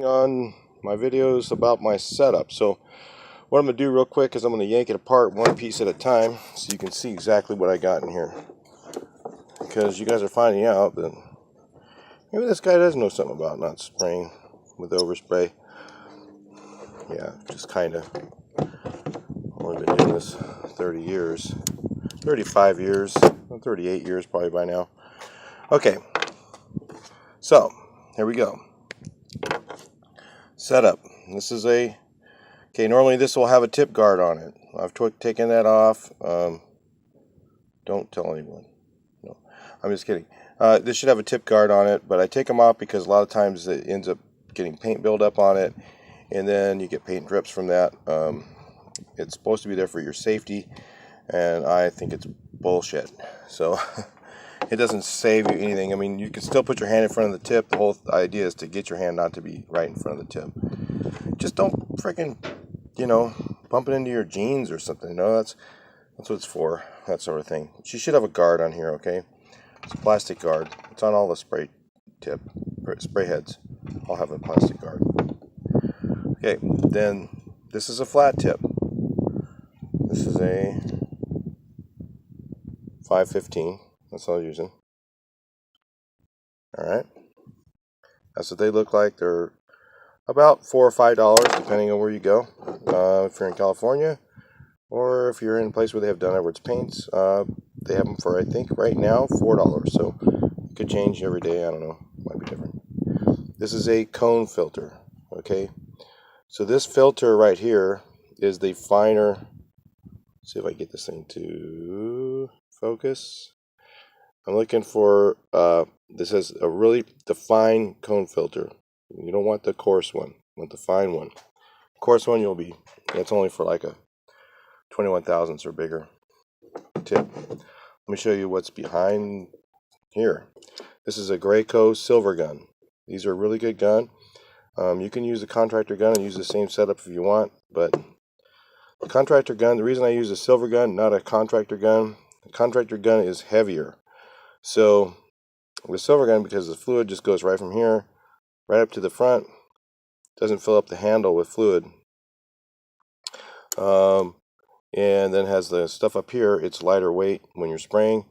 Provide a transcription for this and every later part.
On my videos about my setup. So what I'm going to do real quick is I'm going to yank it apart one piece at a time so you can see exactly what I got in here, because you guys are finding out that maybe this guy does know something about not spraying with overspray. Yeah, just kind of. Only been doing this 30 years, 35 years, 38 years probably by now. Okay, so here we go. Setup. This is normally this will have a tip guard on it. I've taken that off. Don't tell anyone. No, I'm just kidding. This should have a tip guard on it, but I take them off because a lot of times it ends up getting paint buildup on it, and then you get paint drips from that. It's supposed to be there for your safety, and I think it's bullshit. So it doesn't save you anything. I mean, you can still put your hand in front of the tip. The whole idea is to get your hand not to be right in front of the tip. Just don't freaking, bump it into your jeans or something. That's what it's for, that sort of thing. She should have a guard on here, okay? It's a plastic guard. It's on all the spray heads. I'll have a plastic guard. Okay, then this is a flat tip. This is a 515. That's all I'm using. Alright. That's what they look like. They're about $4 or $5 depending on where you go. If you're in California, or if you're in a place where they have Dun Edwards paints, they have them for, I think right now, $4. So it could change every day. I don't know. Might be different. This is a cone filter. Okay. So this filter right here is the finer. Let's see if I get this thing to focus. I'm looking for, this is a really fine cone filter. You don't want the coarse one. You want the fine one. Coarse one, that's only for like a 21 thousandths or bigger tip. Let me show you what's behind here. This is a Graco silver gun. These are a really good gun. You can use a contractor gun and use the same setup if you want, but the contractor gun, the reason I use a silver gun, not a contractor gun, the contractor gun is heavier. So with silver gun, because the fluid just goes right from here right up to the front, doesn't fill up the handle with fluid, and then has the stuff up here. It's lighter weight when you're spraying,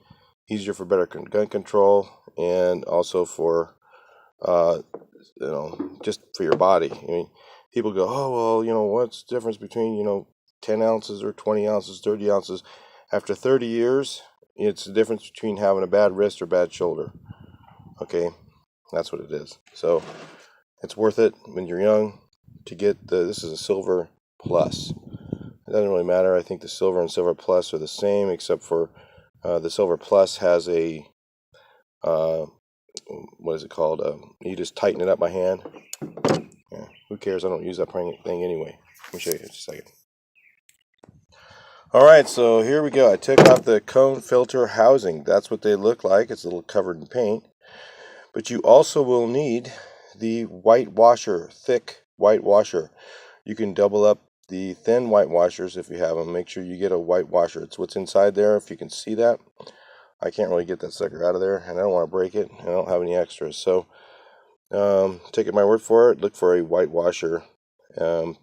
easier for better gun control, and also for just for your body. I mean, people go, oh well, what's the difference between 10 ounces or 20 ounces, 30 ounces? After 30 years, it's the difference between having a bad wrist or bad shoulder. Okay, that's what it is. So it's worth it when you're young to get this is a silver plus. It doesn't really matter. I think the silver and silver plus are the same, except for the silver plus has a what is it called? You just tighten it up by hand. Yeah, who cares? I don't use that thing anyway. Let me show you in just a second. Alright, so here we go. I took out the cone filter housing. That's what they look like. It's a little covered in paint. But you also will need the white washer, thick white washer. You can double up the thin white washers if you have them. Make sure you get a white washer. It's what's inside there, if you can see that. I can't really get that sucker out of there, and I don't want to break it. I don't have any extras. So take it my word for it. Look for a white washer. A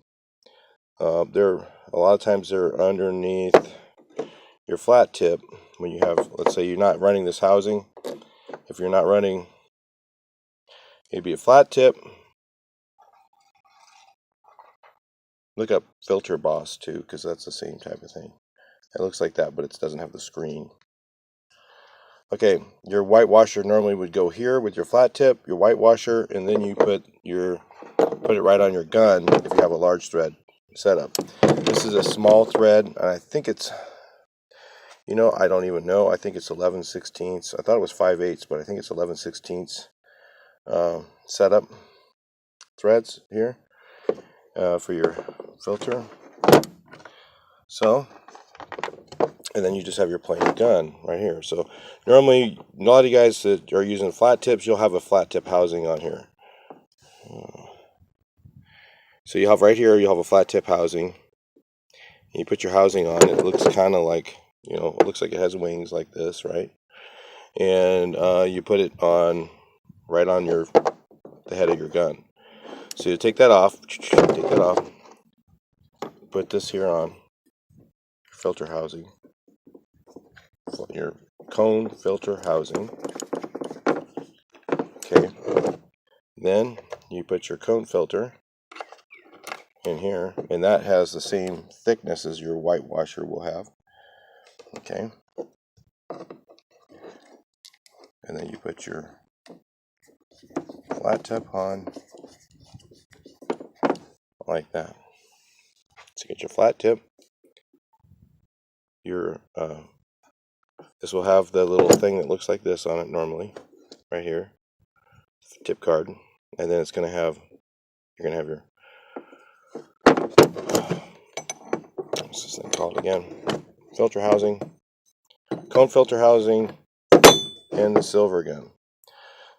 lot of times they're underneath your flat tip when you have, let's say you're not running this housing. If you're not running, it'd be a flat tip. Look up Filter Boss too, because that's the same type of thing. It looks like that, but it doesn't have the screen. Okay, your white washer normally would go here with your flat tip, your white washer, and then you put it right on your gun if you have a large thread setup. This is a small thread, and I think it's, I don't even know. I think it's 11/16. I thought it was 5/8, but I think it's 11/16 setup threads here for your filter. So, and then you just have your plain gun right here. So normally, a lot of you guys that are using flat tips, you'll have a flat tip housing on here. So you have right here, you have a flat tip housing. You put your housing on, it looks kind of like, it looks like it has wings like this, right? And you put it on right on the head of your gun. So you take that off, put this here on, filter housing, your cone filter housing. Okay, then you put your cone filter in here, and that has the same thickness as your white washer will have. Okay, and then you put your flat tip on like that. So get your flat tip. Your this will have the little thing that looks like this on it normally, right here, tip card, and then it's gonna have you're gonna have your what's this thing called again? Filter housing, cone filter housing, and the silver gun.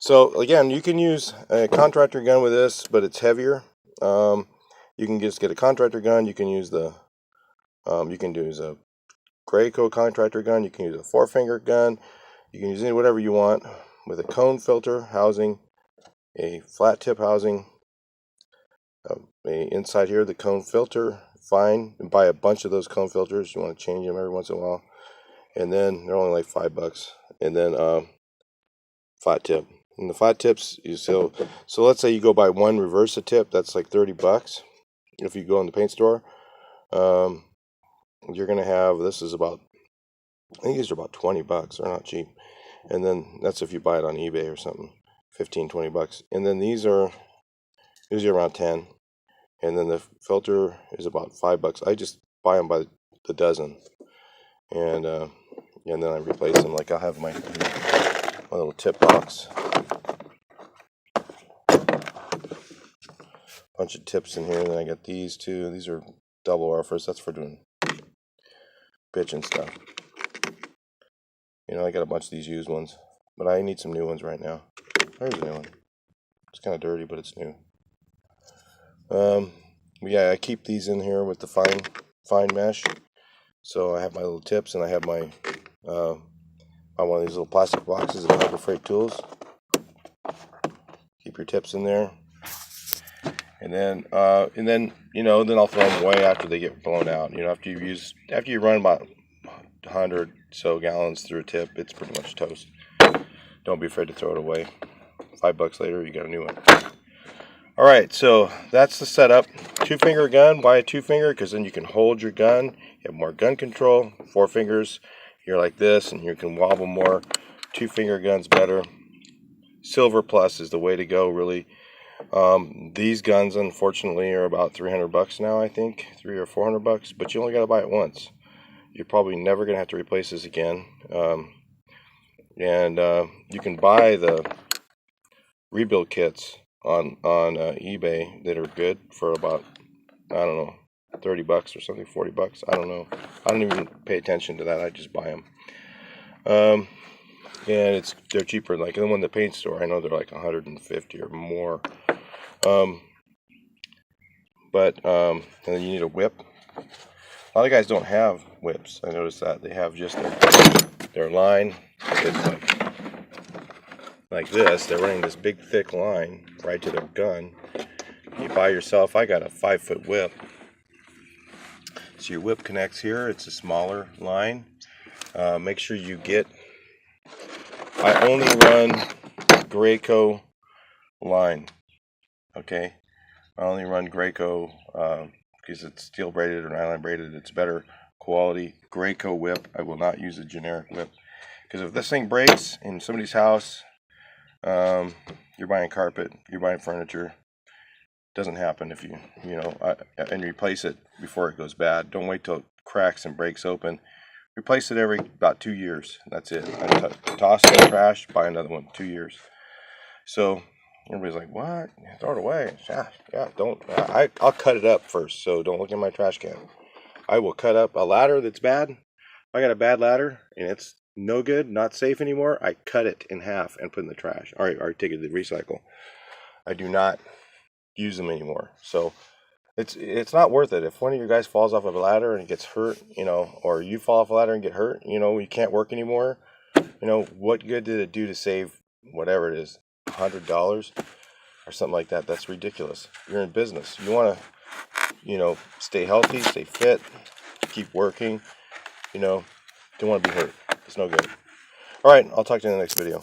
So again, you can use a contractor gun with this, but it's heavier. You can just get a contractor gun. You can use the you can use a Graco contractor gun. You can use a 4-finger gun. You can use whatever you want with a cone filter housing, a flat tip housing, inside here the cone filter. Fine, and buy a bunch of those cone filters. You want to change them every once in a while, and then they're only like $5. And then flat tip. And the flat tips, so let's say you go buy one reverse tip, that's like $30. If you go in the paint store, you're gonna have, this is about, I think these are about $20. They're not cheap. And then that's if you buy it on eBay or something, $15-20. And then these are usually around 10. And then the filter is about $5. I just buy them by the dozen, and then I replace them. Like I'll have my little tip box, bunch of tips in here. And then I got these two. These are double orifice. That's for doing pitch and stuff. You know, I got a bunch of these used ones, but I need some new ones right now. There's a new one. It's kind of dirty, but it's new. Yeah, I keep these in here with the fine mesh. So I have my little tips, and I have my on one of these little plastic boxes of Harbor Freight tools. Keep your tips in there, and then you know, then I'll throw them away after they get blown out. You know, after you run about 100 so gallons through a tip, it's pretty much toast. Don't be afraid to throw it away. $5 later, you got a new one. All right, so that's the setup. 2-finger gun, buy a 2-finger, because then you can hold your gun. You have more gun control. 4 fingers, you're like this, and you can wobble more. 2-finger gun's better. Silver Plus is the way to go, really. These guns, unfortunately, are about $300 now, I think, $300 or $400, but you only got to buy it once. You're probably never going to have to replace this again. You can buy the rebuild kits on eBay that are good for about, I don't know, $30 or something, $40. I don't know. I don't even pay attention to that. I just buy them. And they're cheaper. Like the one in the paint store, I know they're like $150 or more. And then you need a whip. A lot of guys don't have whips. I noticed that they have just their line. It's like this. They're running this big thick line right to their gun. You buy yourself, I got a 5-foot whip. So your whip connects here. It's a smaller line. Make sure you get, I only run Graco line. Okay, I only run Graco because it's steel braided or nylon braided. It's better quality Graco whip. I will not use a generic whip, because if this thing breaks in somebody's house, you're buying carpet, you're buying furniture. Doesn't happen if you know, and replace it before it goes bad. Don't wait till it cracks and breaks open. Replace it every about 2 years. That's it. I toss it in the trash, buy another one. 2 years. So everybody's like, "What? Throw it away?" Yeah. Don't. I'll cut it up first. So don't look in my trash can. I will cut up a ladder that's bad. If I got a bad ladder and it's no good, not safe anymore, I cut it in half and put it in the trash. Or take it to the recycle. I do not use them anymore. So it's not worth it. If one of your guys falls off of a ladder and gets hurt, you know, or you fall off a ladder and get hurt, you know, you can't work anymore, you know, what good did it do to save whatever it is, $100? or something like that. That's ridiculous. You're in business. You want to, stay healthy, stay fit, keep working. Don't want to be hurt. It's no good. All right, I'll talk to you in the next video.